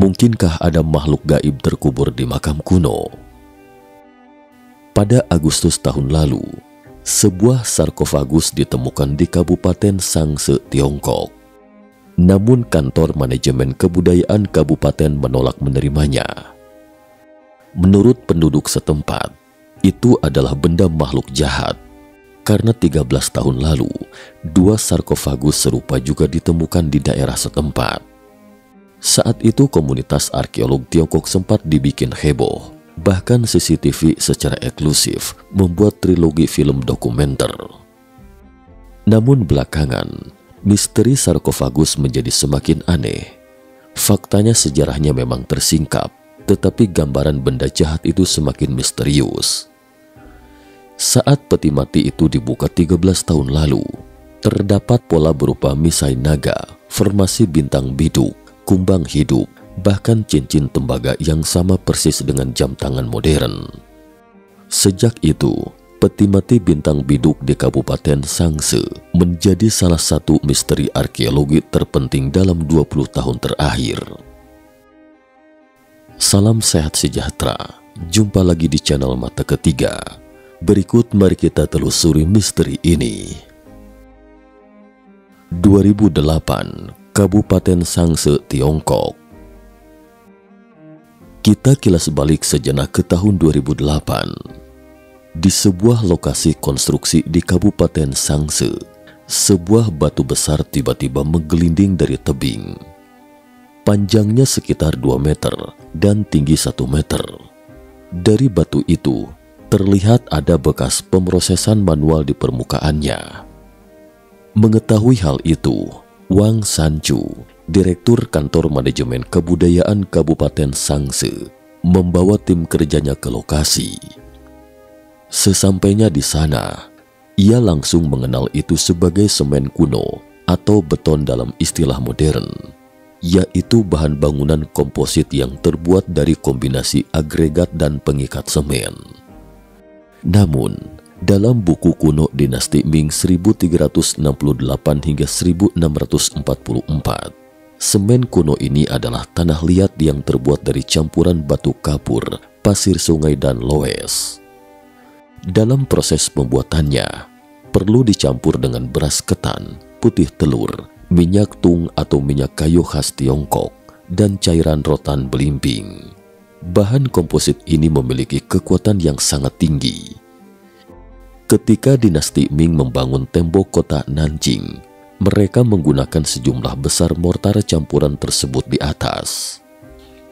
Mungkinkah ada makhluk gaib terkubur di makam kuno? Pada Agustus tahun lalu, sebuah sarkofagus ditemukan di Kabupaten Sangse, Tiongkok. Namun kantor manajemen kebudayaan kabupaten menolak menerimanya. Menurut penduduk setempat, itu adalah benda makhluk jahat. Karena 13 tahun lalu, 2 sarkofagus serupa juga ditemukan di daerah setempat. Saat itu komunitas arkeolog Tiongkok sempat dibikin heboh. Bahkan CCTV secara eksklusif membuat trilogi film dokumenter. Namun belakangan, misteri sarkofagus menjadi semakin aneh. Faktanya sejarahnya memang tersingkap, tetapi gambaran benda jahat itu semakin misterius. Saat peti mati itu dibuka 13 tahun lalu, terdapat pola berupa misai naga, formasi bintang biduk, kumbang hidup, bahkan cincin tembaga yang sama persis dengan jam tangan modern. Sejak itu, peti mati bintang biduk di Kabupaten Sangse menjadi salah satu misteri arkeologi terpenting dalam 20 tahun terakhir. Salam sehat sejahtera, jumpa lagi di channel Mata Ketiga. Berikut mari kita telusuri misteri ini. 2008, Kabupaten Sangse, Tiongkok. Kita kilas balik sejenak ke tahun 2008. Di sebuah lokasi konstruksi di Kabupaten Sangse, sebuah batu besar tiba-tiba menggelinding dari tebing. Panjangnya sekitar 2 meter dan tinggi 1 meter. Dari batu itu, terlihat ada bekas pemrosesan manual di permukaannya. Mengetahui hal itu, Wang Sanchu, Direktur Kantor Manajemen Kebudayaan Kabupaten Sangse, membawa tim kerjanya ke lokasi. Sesampainya di sana, ia langsung mengenal itu sebagai semen kuno atau beton dalam istilah modern, yaitu bahan bangunan komposit yang terbuat dari kombinasi agregat dan pengikat semen. Namun, dalam buku kuno dinasti Ming 1368 hingga 1644, semen kuno ini adalah tanah liat yang terbuat dari campuran batu kapur, pasir sungai dan loes. Dalam proses pembuatannya, perlu dicampur dengan beras ketan, putih telur, minyak tung atau minyak kayu khas Tiongkok, dan cairan rotan belimbing. Bahan komposit ini memiliki kekuatan yang sangat tinggi. Ketika dinasti Ming membangun tembok kota Nanjing, mereka menggunakan sejumlah besar mortar campuran tersebut di atas.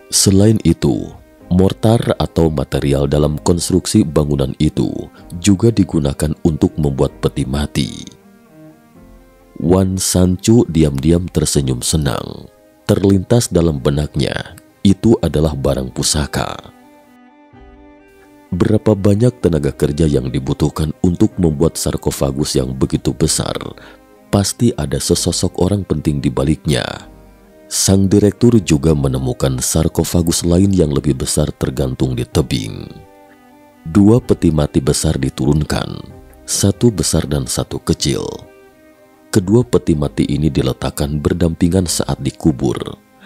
Selain itu, mortar atau material dalam konstruksi bangunan itu juga digunakan untuk membuat peti mati. Wan Sanchu diam-diam tersenyum senang. Terlintas dalam benaknya, itu adalah barang pusaka. Berapa banyak tenaga kerja yang dibutuhkan untuk membuat sarkofagus yang begitu besar? Pasti ada sesosok orang penting di baliknya. Sang direktur juga menemukan sarkofagus lain yang lebih besar tergantung di tebing. 2 peti mati besar diturunkan, 1 besar dan 1 kecil. Kedua peti mati ini diletakkan berdampingan saat dikubur,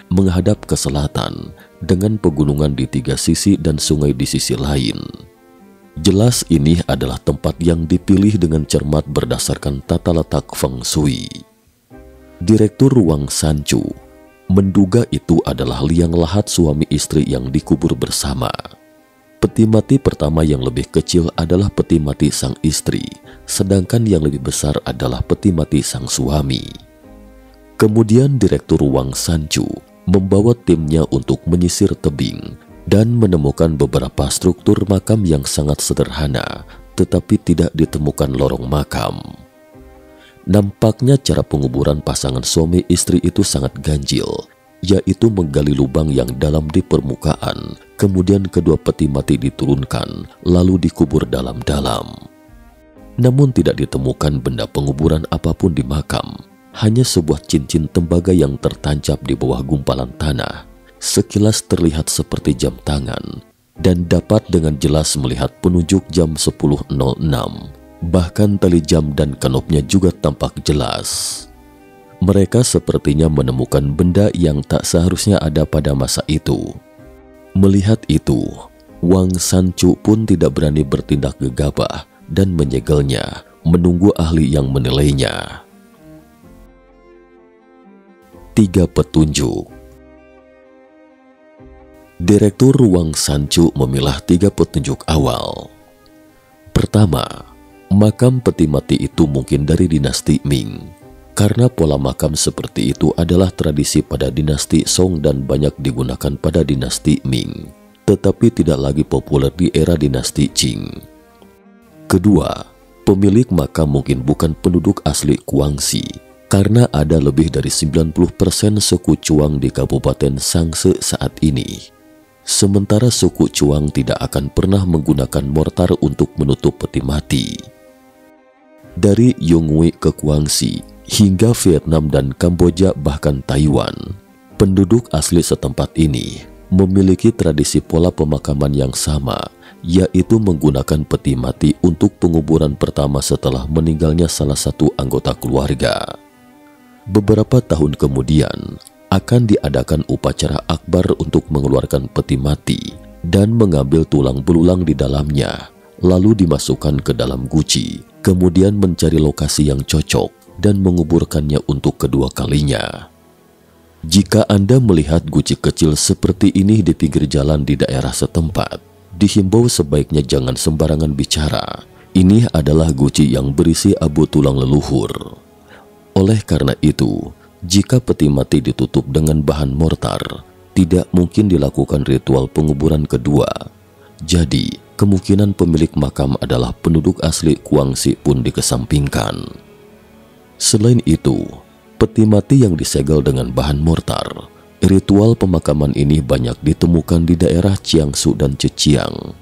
menghadap ke selatan dengan pegunungan di 3 sisi dan sungai di sisi lain. Jelas ini adalah tempat yang dipilih dengan cermat berdasarkan tata letak Feng Shui. Direktur Wang Sanchu menduga itu adalah liang lahat suami istri yang dikubur bersama. Peti mati pertama yang lebih kecil adalah peti mati sang istri, sedangkan yang lebih besar adalah peti mati sang suami. Kemudian Direktur Wang Sanchu membawa timnya untuk menyisir tebing dan menemukan beberapa struktur makam yang sangat sederhana, tetapi tidak ditemukan lorong makam. Nampaknya cara penguburan pasangan suami istri itu sangat ganjil, yaitu menggali lubang yang dalam di permukaan, kemudian kedua peti mati diturunkan, lalu dikubur dalam-dalam. Namun tidak ditemukan benda penguburan apapun di makam, hanya sebuah cincin tembaga yang tertancap di bawah gumpalan tanah. Sekilas terlihat seperti jam tangan, dan dapat dengan jelas melihat penunjuk jam 10.06. Bahkan tali jam dan kanopnya juga tampak jelas. Mereka sepertinya menemukan benda yang tak seharusnya ada pada masa itu. Melihat itu, Wang Sancu pun tidak berani bertindak gegabah dan menyegelnya, menunggu ahli yang menilainya. 3 petunjuk. Direktur Wang Sancu memilah 3 petunjuk awal. Pertama, makam peti mati itu mungkin dari dinasti Ming. Karena pola makam seperti itu adalah tradisi pada dinasti Song dan banyak digunakan pada dinasti Ming, tetapi tidak lagi populer di era dinasti Qing. Kedua, pemilik makam mungkin bukan penduduk asli Guangxi, karena ada lebih dari 90% suku Chuang di Kabupaten Sangse saat ini. Sementara suku Chuang tidak akan pernah menggunakan mortar untuk menutup peti mati. Dari Yonghui ke Guangxi, hingga Vietnam dan Kamboja bahkan Taiwan, penduduk asli setempat ini memiliki tradisi pola pemakaman yang sama, yaitu menggunakan peti mati untuk penguburan pertama setelah meninggalnya salah satu anggota keluarga. Beberapa tahun kemudian akan diadakan upacara akbar untuk mengeluarkan peti mati dan mengambil tulang belulang di dalamnya, lalu dimasukkan ke dalam guci, kemudian mencari lokasi yang cocok dan menguburkannya untuk kedua kalinya. Jika Anda melihat guci kecil seperti ini di pinggir jalan di daerah setempat, dihimbau sebaiknya jangan sembarangan bicara. Ini adalah guci yang berisi abu tulang leluhur. Oleh karena itu, jika peti mati ditutup dengan bahan mortar, tidak mungkin dilakukan ritual penguburan kedua. Jadi, kemungkinan pemilik makam adalah penduduk asli Guangxi pun dikesampingkan. Selain itu, peti mati yang disegel dengan bahan mortar, ritual pemakaman ini banyak ditemukan di daerah Jiangsu dan Zhejiang.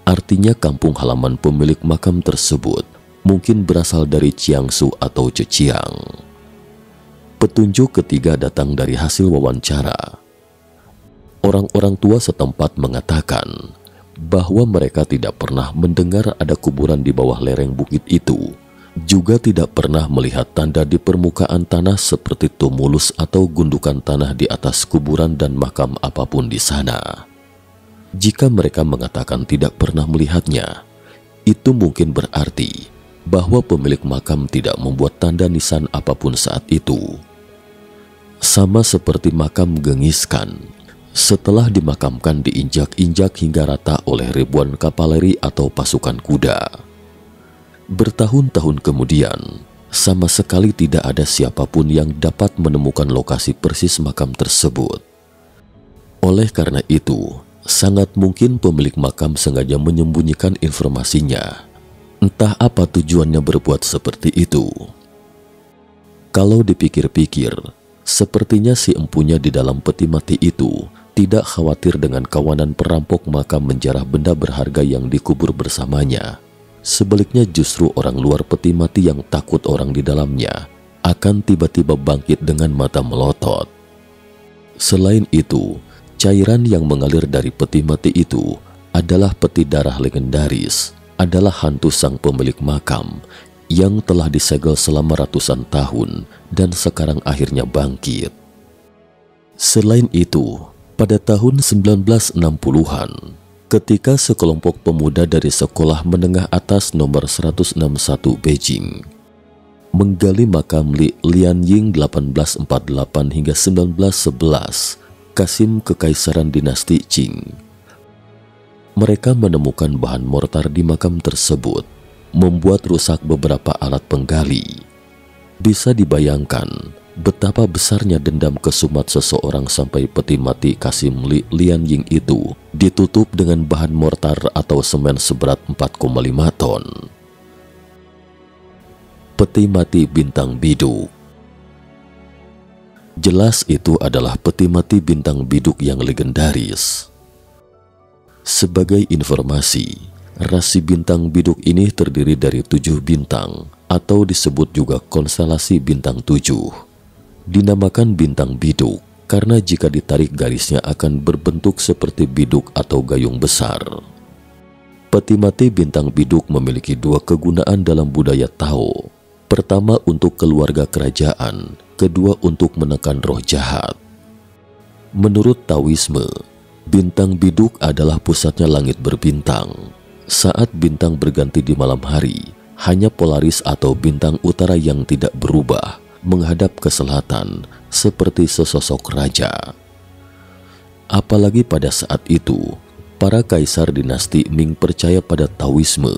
Artinya kampung halaman pemilik makam tersebut mungkin berasal dari Jiangsu atau Zhejiang. Petunjuk ketiga datang dari hasil wawancara. Orang-orang tua setempat mengatakan bahwa mereka tidak pernah mendengar ada kuburan di bawah lereng bukit itu. Juga tidak pernah melihat tanda di permukaan tanah seperti tumulus atau gundukan tanah di atas kuburan dan makam apapun di sana. Jika mereka mengatakan tidak pernah melihatnya, itu mungkin berarti bahwa pemilik makam tidak membuat tanda nisan apapun saat itu. Sama seperti makam Genghis Khan, setelah dimakamkan diinjak-injak hingga rata oleh ribuan kavaleri atau pasukan kuda. Bertahun-tahun kemudian, sama sekali tidak ada siapapun yang dapat menemukan lokasi persis makam tersebut. Oleh karena itu, sangat mungkin pemilik makam sengaja menyembunyikan informasinya. Entah apa tujuannya berbuat seperti itu. Kalau dipikir-pikir, sepertinya si empunya di dalam peti mati itu tidak khawatir dengan kawanan perampok makam menjarah benda berharga yang dikubur bersamanya. Sebaliknya justru orang luar peti mati yang takut orang di dalamnya akan tiba-tiba bangkit dengan mata melotot. Selain itu, cairan yang mengalir dari peti mati itu adalah peti darah legendaris, adalah hantu sang pemilik makam yang telah disegel selama ratusan tahun dan sekarang akhirnya bangkit. Selain itu, pada tahun 1960-an, ketika sekelompok pemuda dari sekolah menengah atas nomor 161 Beijing menggali makam Li Lianying 1848 hingga 1911, Kasim Kekaisaran dinasti Qing, mereka menemukan bahan mortar di makam tersebut, membuat rusak beberapa alat penggali. Bisa dibayangkan betapa besarnya dendam kesumat seseorang sampai peti mati Kasim Li Lianying itu ditutup dengan bahan mortar atau semen seberat 4,5 ton. Peti mati bintang biduk. Jelas itu adalah peti mati bintang biduk yang legendaris. Sebagai informasi, rasi bintang biduk ini terdiri dari 7 bintang atau disebut juga konstelasi bintang 7. Dinamakan bintang biduk karena jika ditarik garisnya akan berbentuk seperti biduk atau gayung besar. Peti mati bintang biduk memiliki 2 kegunaan dalam budaya Tao. Pertama untuk keluarga kerajaan, kedua untuk menekan roh jahat. Menurut Taoisme, bintang biduk adalah pusatnya langit berbintang. Saat bintang berganti di malam hari, hanya Polaris atau bintang utara yang tidak berubah menghadap ke selatan seperti sesosok raja. Apalagi pada saat itu, para kaisar dinasti Ming percaya pada Taoisme.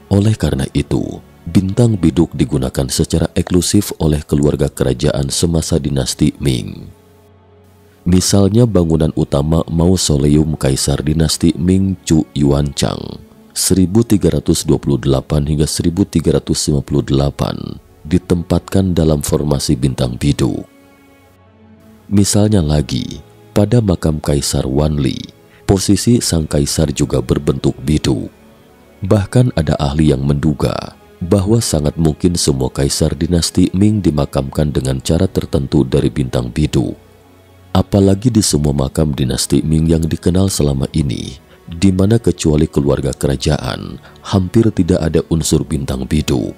Oleh karena itu, bintang biduk digunakan secara eksklusif oleh keluarga kerajaan semasa dinasti Ming. Misalnya bangunan utama Mausoleum Kaisar dinasti Ming Chu Yuanchang 1328 hingga 1358 ditempatkan dalam formasi bintang biduk. Misalnya lagi, pada makam Kaisar Wanli, posisi sang kaisar juga berbentuk biduk. Bahkan ada ahli yang menduga bahwa sangat mungkin semua kaisar dinasti Ming dimakamkan dengan cara tertentu dari bintang biduk. Apalagi di semua makam dinasti Ming yang dikenal selama ini, di mana kecuali keluarga kerajaan, hampir tidak ada unsur bintang biduk.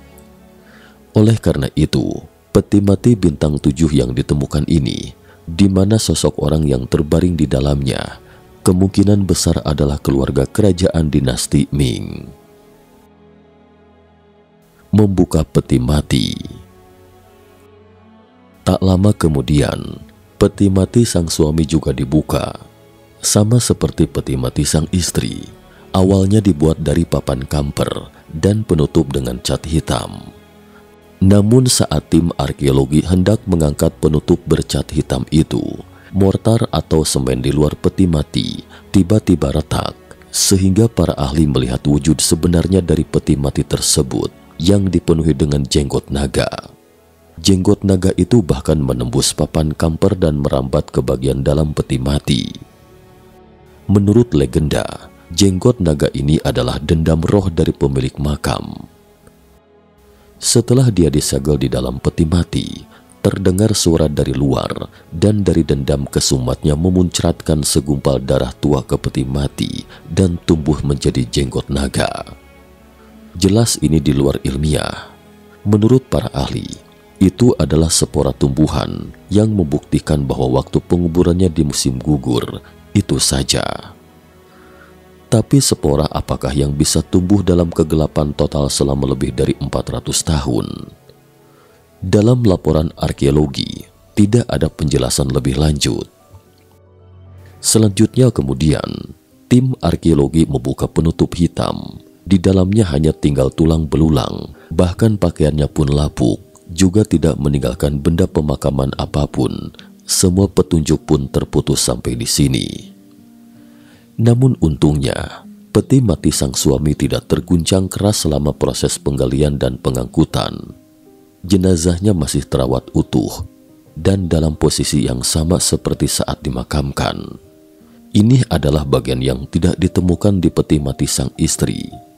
Oleh karena itu, peti mati bintang 7 yang ditemukan ini, di mana sosok orang yang terbaring di dalamnya, kemungkinan besar adalah keluarga kerajaan dinasti Ming. Membuka peti mati. Tak lama kemudian, peti mati sang suami juga dibuka. Sama seperti peti mati sang istri, awalnya dibuat dari papan kamper dan penutup dengan cat hitam. Namun saat tim arkeologi hendak mengangkat penutup bercat hitam itu, mortar atau semen di luar peti mati tiba-tiba retak, sehingga para ahli melihat wujud sebenarnya dari peti mati tersebut yang dipenuhi dengan jenggot naga. Jenggot naga itu bahkan menembus papan kamper dan merambat ke bagian dalam peti mati. Menurut legenda, jenggot naga ini adalah dendam roh dari pemilik makam. Setelah dia disegel di dalam peti mati, terdengar suara dari luar dan dari dendam kesumatnya memuncratkan segumpal darah tua ke peti mati dan tumbuh menjadi jenggot naga. Jelas ini di luar ilmiah. Menurut para ahli, itu adalah spora tumbuhan yang membuktikan bahwa waktu penguburannya di musim gugur, itu saja. Tapi spora apakah yang bisa tumbuh dalam kegelapan total selama lebih dari 400 tahun? Dalam laporan arkeologi, tidak ada penjelasan lebih lanjut. Selanjutnya kemudian, tim arkeologi membuka penutup hitam. Di dalamnya hanya tinggal tulang belulang, bahkan pakaiannya pun lapuk, juga tidak meninggalkan benda pemakaman apapun. Semua petunjuk pun terputus sampai di sini. Namun untungnya, peti mati sang suami tidak terguncang keras selama proses penggalian dan pengangkutan. Jenazahnya masih terawat utuh dan dalam posisi yang sama seperti saat dimakamkan. Ini adalah bagian yang tidak ditemukan di peti mati sang istri.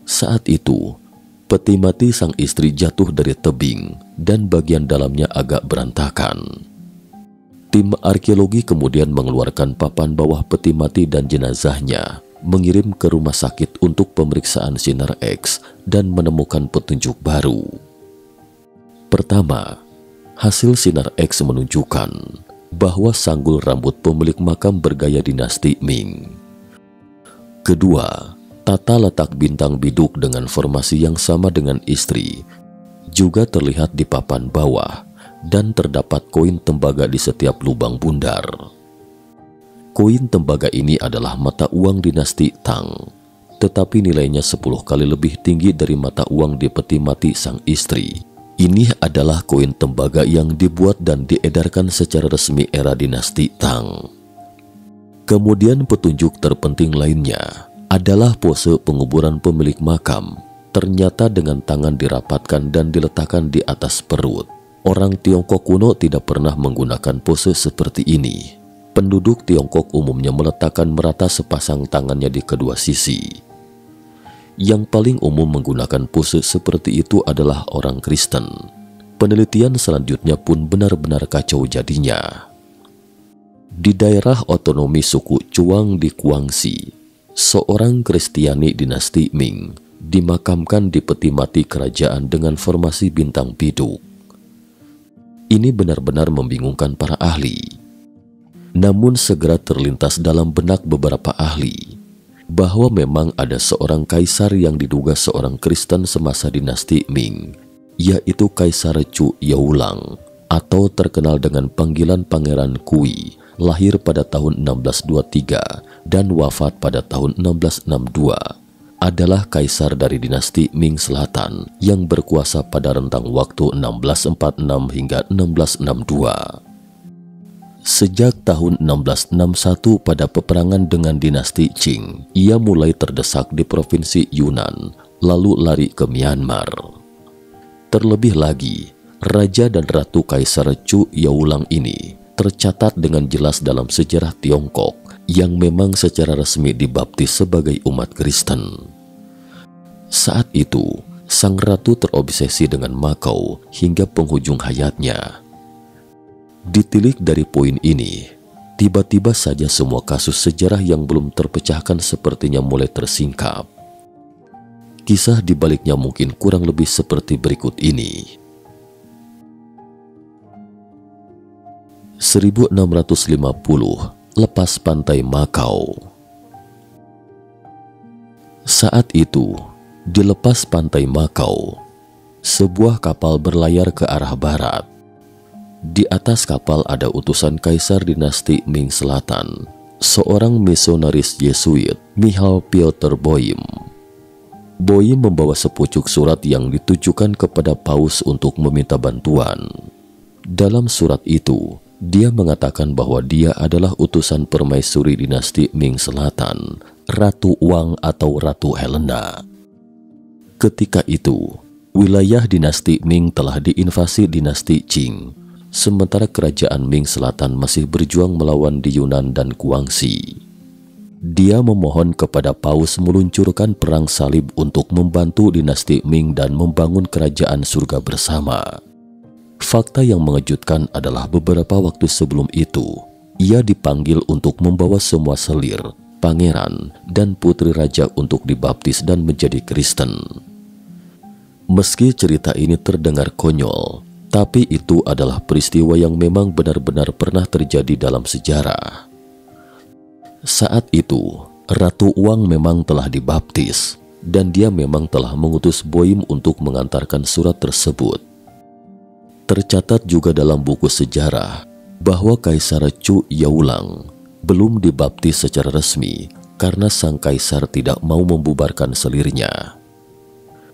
Saat itu, peti mati sang istri jatuh dari tebing dan bagian dalamnya agak berantakan. Tim arkeologi kemudian mengeluarkan papan bawah peti mati dan jenazahnya, mengirim ke rumah sakit untuk pemeriksaan sinar X dan menemukan petunjuk baru. Pertama, hasil sinar X menunjukkan bahwa sanggul rambut pemilik makam bergaya dinasti Ming. Kedua, tata letak bintang biduk dengan formasi yang sama dengan istri juga terlihat di papan bawah dan terdapat koin tembaga di setiap lubang bundar. Koin tembaga ini adalah mata uang dinasti Tang, tetapi nilainya 10 kali lebih tinggi dari mata uang di peti mati sang istri. Ini adalah koin tembaga yang dibuat dan diedarkan secara resmi era dinasti Tang. Kemudian petunjuk terpenting lainnya adalah pose penguburan pemilik makam, ternyata dengan tangan dirapatkan dan diletakkan di atas perut. Orang Tiongkok kuno tidak pernah menggunakan pose seperti ini. Penduduk Tiongkok umumnya meletakkan merata sepasang tangannya di kedua sisi. Yang paling umum menggunakan pose seperti itu adalah orang Kristen. Penelitian selanjutnya pun benar-benar kacau jadinya. Di daerah otonomi suku Chuang di Guangxi, seorang Kristiani dinasti Ming dimakamkan di peti mati kerajaan dengan formasi bintang biduk. Ini benar-benar membingungkan para ahli. Namun segera terlintas dalam benak beberapa ahli bahwa memang ada seorang kaisar yang diduga seorang Kristen semasa dinasti Ming, yaitu Kaisar Chu Youlang, atau terkenal dengan panggilan Pangeran Kui, lahir pada tahun 1623 dan wafat pada tahun 1662, adalah kaisar dari dinasti Ming Selatan yang berkuasa pada rentang waktu 1646 hingga 1662. Sejak tahun 1661 pada peperangan dengan dinasti Qing, ia mulai terdesak di provinsi Yunnan, lalu lari ke Myanmar. Terlebih lagi, Raja dan Ratu Kaisar Chu Youlang ini tercatat dengan jelas dalam sejarah Tiongkok yang memang secara resmi dibaptis sebagai umat Kristen. Saat itu, sang ratu terobsesi dengan Makau hingga penghujung hayatnya. Ditilik dari poin ini, tiba-tiba saja semua kasus sejarah yang belum terpecahkan sepertinya mulai tersingkap. Kisah di baliknya mungkin kurang lebih seperti berikut ini. 1650, lepas pantai Makau. Saat itu, di lepas pantai Makau, sebuah kapal berlayar ke arah barat. Di atas kapal ada utusan kaisar dinasti Ming Selatan, seorang misionaris Yesuit, Michal Piotr Boym. Boym membawa sepucuk surat yang ditujukan kepada Paus untuk meminta bantuan. Dalam surat itu, dia mengatakan bahwa dia adalah utusan permaisuri dinasti Ming Selatan, Ratu Wang atau Ratu Helena. Ketika itu, wilayah dinasti Ming telah diinvasi dinasti Qing, sementara kerajaan Ming Selatan masih berjuang melawan di Yunan dan Guangxi. Dia memohon kepada Paus meluncurkan perang salib untuk membantu dinasti Ming dan membangun kerajaan surga bersama. Fakta yang mengejutkan adalah beberapa waktu sebelum itu, ia dipanggil untuk membawa semua selir, pangeran, dan putri raja untuk dibaptis dan menjadi Kristen. Meski cerita ini terdengar konyol, tapi itu adalah peristiwa yang memang benar-benar pernah terjadi dalam sejarah. Saat itu, Ratu Wang memang telah dibaptis, dan dia memang telah mengutus Boym untuk mengantarkan surat tersebut. Tercatat juga dalam buku sejarah bahwa Kaisar Chu Youlang belum dibaptis secara resmi karena sang kaisar tidak mau membubarkan selirnya.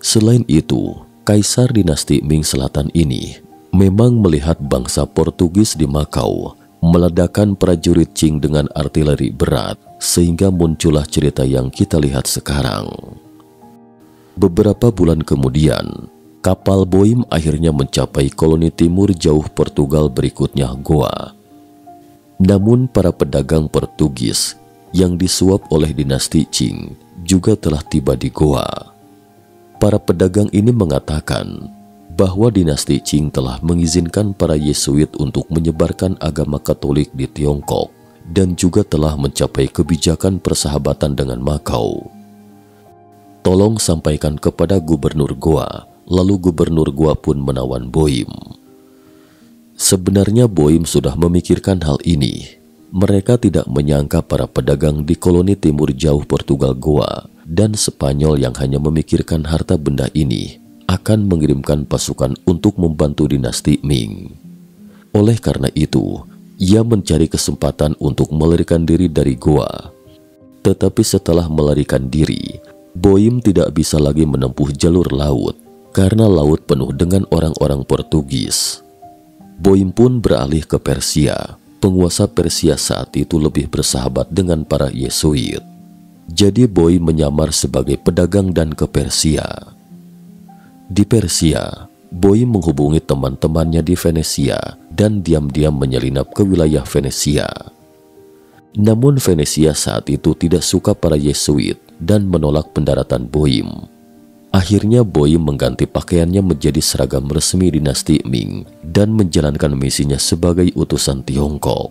Selain itu, Kaisar dinasti Ming Selatan ini memang melihat bangsa Portugis di Makau meledakkan prajurit Qing dengan artileri berat, sehingga muncullah cerita yang kita lihat sekarang. Beberapa bulan kemudian, kapal Boym akhirnya mencapai koloni timur jauh Portugal berikutnya Goa. Namun para pedagang Portugis yang disuap oleh dinasti Qing juga telah tiba di Goa. Para pedagang ini mengatakan bahwa dinasti Qing telah mengizinkan para Yesuit untuk menyebarkan agama Katolik di Tiongkok dan juga telah mencapai kebijakan persahabatan dengan Makau. Tolong sampaikan kepada Gubernur Goa. Lalu Gubernur Goa pun menawan Boym. Sebenarnya Boym sudah memikirkan hal ini. Mereka tidak menyangka para pedagang di koloni timur jauh Portugal Goa dan Spanyol yang hanya memikirkan harta benda ini akan mengirimkan pasukan untuk membantu dinasti Ming. Oleh karena itu, ia mencari kesempatan untuk melarikan diri dari Goa. Tetapi setelah melarikan diri, Boym tidak bisa lagi menempuh jalur laut karena laut penuh dengan orang-orang Portugis. Boym pun beralih ke Persia. Penguasa Persia saat itu lebih bersahabat dengan para Yesuit. Jadi Boym menyamar sebagai pedagang dan ke Persia. Di Persia, Boym menghubungi teman-temannya di Venesia dan diam-diam menyelinap ke wilayah Venesia. Namun Venesia saat itu tidak suka para Yesuit dan menolak pendaratan Boym. Akhirnya Boym mengganti pakaiannya menjadi seragam resmi dinasti Ming dan menjalankan misinya sebagai utusan Tiongkok.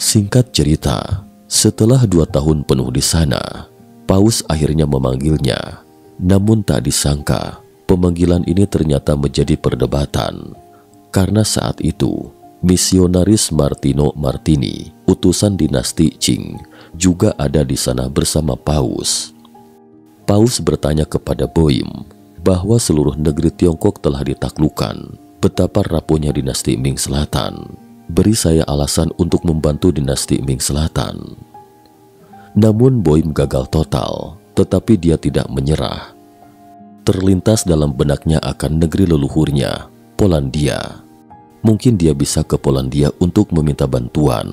Singkat cerita, setelah 2 tahun penuh di sana, Paus akhirnya memanggilnya. Namun tak disangka, pemanggilan ini ternyata menjadi perdebatan. Karena saat itu, misionaris Martino Martini, utusan dinasti Qing, juga ada di sana bersama Paus. Paus bertanya kepada Boim bahwa seluruh negeri Tiongkok telah ditaklukkan. Betapa rapuhnya dinasti Ming Selatan. Beri saya alasan untuk membantu dinasti Ming Selatan. Namun Boim gagal total, tetapi dia tidak menyerah. Terlintas dalam benaknya akan negeri leluhurnya, Polandia. Mungkin dia bisa ke Polandia untuk meminta bantuan.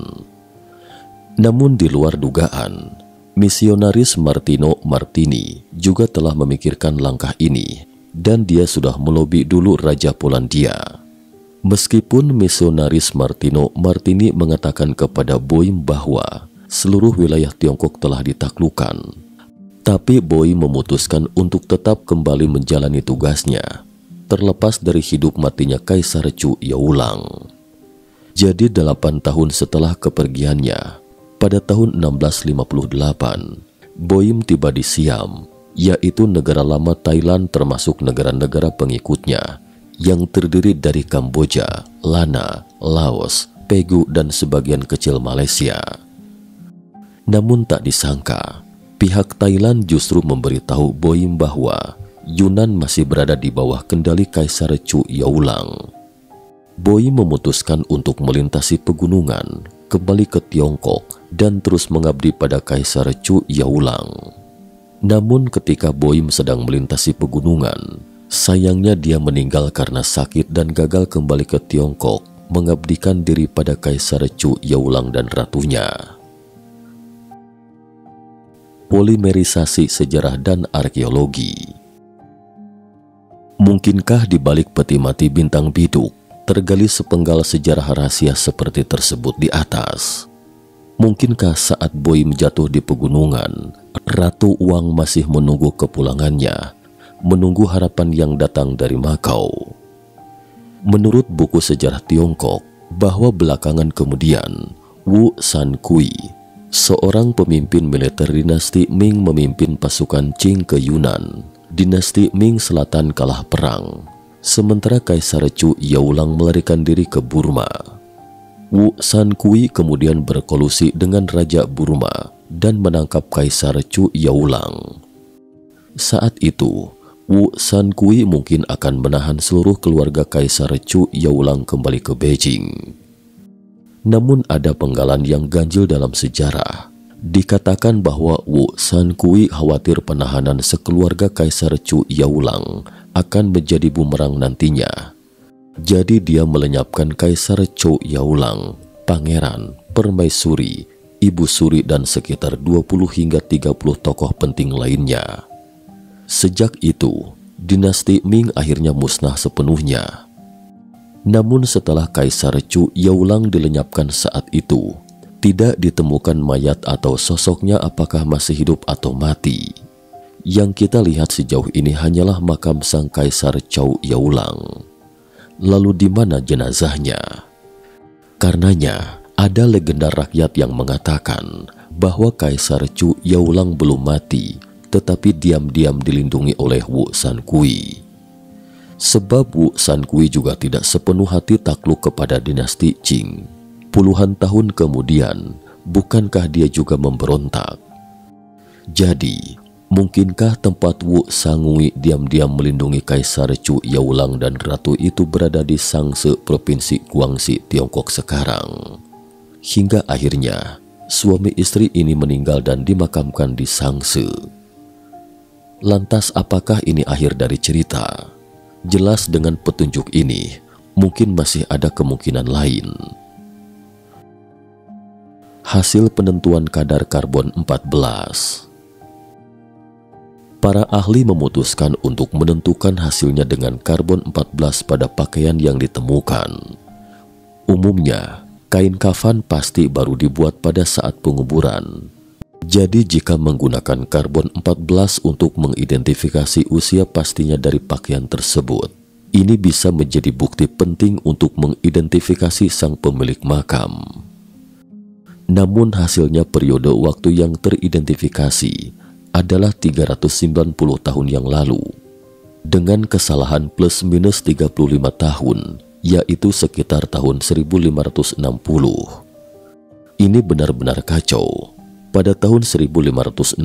Namun di luar dugaan, misionaris Martino Martini juga telah memikirkan langkah ini, dan dia sudah melobi dulu Raja Polandia. Meskipun misionaris Martino Martini mengatakan kepada Boim bahwa seluruh wilayah Tiongkok telah ditaklukkan, tapi Boim memutuskan untuk tetap kembali menjalani tugasnya, terlepas dari hidup matinya Kaisar Chu Yaolang. Jadi 8 tahun setelah kepergiannya, pada tahun 1658, Boim tiba di Siam, yaitu negara lama Thailand termasuk negara-negara pengikutnya, yang terdiri dari Kamboja, Lana, Laos, Pegu, dan sebagian kecil Malaysia. Namun tak disangka, pihak Thailand justru memberitahu Boim bahwa Yunan masih berada di bawah kendali Kaisar Chu Yaolang. Boim memutuskan untuk melintasi pegunungan, kembali ke Tiongkok, dan terus mengabdi pada Kaisar Chu Yaolang. Namun ketika Boim sedang melintasi pegunungan, sayangnya dia meninggal karena sakit dan gagal kembali ke Tiongkok, mengabdikan diri pada Kaisar Chu Yaolang dan ratunya. Polimerisasi sejarah dan arkeologi. Mungkinkah di balik peti mati bintang biduk tergali sepenggal sejarah rahasia seperti tersebut di atas? Mungkinkah saat Boim jatuh di pegunungan, Ratu Wang masih menunggu kepulangannya, menunggu harapan yang datang dari Makau? Menurut buku sejarah Tiongkok, bahwa belakangan kemudian Wu Sankui, seorang pemimpin militer dinasti Ming, memimpin pasukan Qing ke Yunan. Dinasti Ming Selatan kalah perang, sementara Kaisar Chu Yaolang melarikan diri ke Burma. Wu Sankui kemudian berkolusi dengan Raja Burma dan menangkap Kaisar Chu Yaolang. Saat itu, Wu Sankui mungkin akan menahan seluruh keluarga Kaisar Chu Yaolang kembali ke Beijing. Namun ada penggalan yang ganjil dalam sejarah. Dikatakan bahwa Wu Sankui khawatir penahanan sekeluarga Kaisar Chu Yaolang akan menjadi bumerang nantinya. Jadi dia melenyapkan Kaisar Chu Yaolang, Pangeran, Permaisuri, Ibu Suri, dan sekitar 20 hingga 30 tokoh penting lainnya. Sejak itu, dinasti Ming akhirnya musnah sepenuhnya. Namun setelah Kaisar Chu Yaolang dilenyapkan saat itu, tidak ditemukan mayat atau sosoknya apakah masih hidup atau mati. Yang kita lihat sejauh ini hanyalah makam sang Kaisar Chu Yaolang. Lalu di mana jenazahnya? Karenanya, ada legenda rakyat yang mengatakan bahwa Kaisar Chu Yaolang belum mati, tetapi diam-diam dilindungi oleh Wu Sankui. Sebab Wu Sankui juga tidak sepenuh hati takluk kepada dinasti Qing. Puluhan tahun kemudian, bukankah dia juga memberontak? Jadi, mungkinkah tempat Wu Sankui diam-diam melindungi Kaisar Chu Yaolang dan ratu itu berada di Sangse, Provinsi Guangxi, Tiongkok sekarang? Hingga akhirnya, suami istri ini meninggal dan dimakamkan di Sangse. Lantas apakah ini akhir dari cerita? Jelas dengan petunjuk ini, mungkin masih ada kemungkinan lain. Hasil penentuan kadar karbon 14. Para ahli memutuskan untuk menentukan hasilnya dengan karbon 14 pada pakaian yang ditemukan. Umumnya, kain kafan pasti baru dibuat pada saat penguburan. Jadi jika menggunakan karbon 14 untuk mengidentifikasi usia pastinya dari pakaian tersebut, ini bisa menjadi bukti penting untuk mengidentifikasi sang pemilik makam. Namun hasilnya periode waktu yang teridentifikasi adalah 390 tahun yang lalu, dengan kesalahan plus minus 35 tahun, yaitu sekitar tahun 1560. Ini benar-benar kacau. Pada tahun 1560,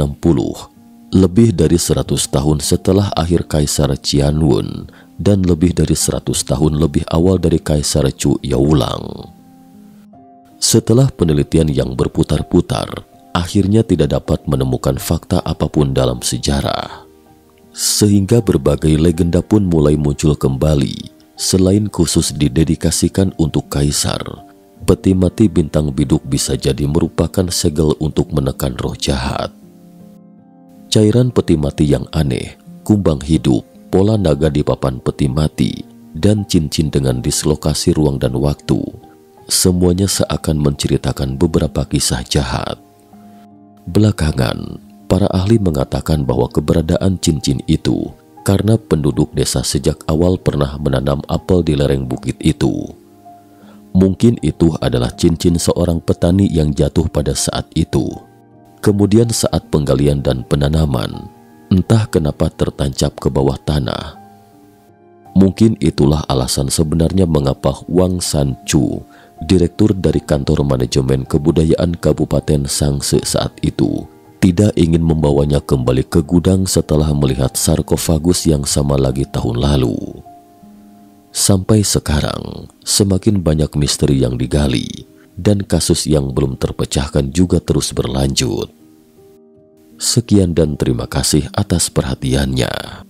lebih dari 100 tahun setelah akhir Kaisar Qianwen dan lebih dari 100 tahun lebih awal dari Kaisar Chu Yaolang. Setelah penelitian yang berputar-putar, akhirnya tidak dapat menemukan fakta apapun dalam sejarah. Sehingga berbagai legenda pun mulai muncul kembali. Selain khusus didedikasikan untuk kaisar, peti mati bintang biduk bisa jadi merupakan segel untuk menekan roh jahat. Cairan peti mati yang aneh, kumbang hidup, pola naga di papan peti mati, dan cincin dengan dislokasi ruang dan waktu, semuanya seakan menceritakan beberapa kisah jahat. Belakangan, para ahli mengatakan bahwa keberadaan cincin itu karena penduduk desa sejak awal pernah menanam apel di lereng bukit itu. Mungkin itu adalah cincin seorang petani yang jatuh pada saat itu. Kemudian saat penggalian dan penanaman, entah kenapa tertancap ke bawah tanah. Mungkin itulah alasan sebenarnya mengapa Wang Sanchu, direktur dari kantor manajemen kebudayaan Kabupaten Sangse saat itu, tidak ingin membawanya kembali ke gudang setelah melihat sarkofagus yang sama lagi tahun lalu. Sampai sekarang, semakin banyak misteri yang digali, dan kasus yang belum terpecahkan juga terus berlanjut. Sekian dan terima kasih atas perhatiannya.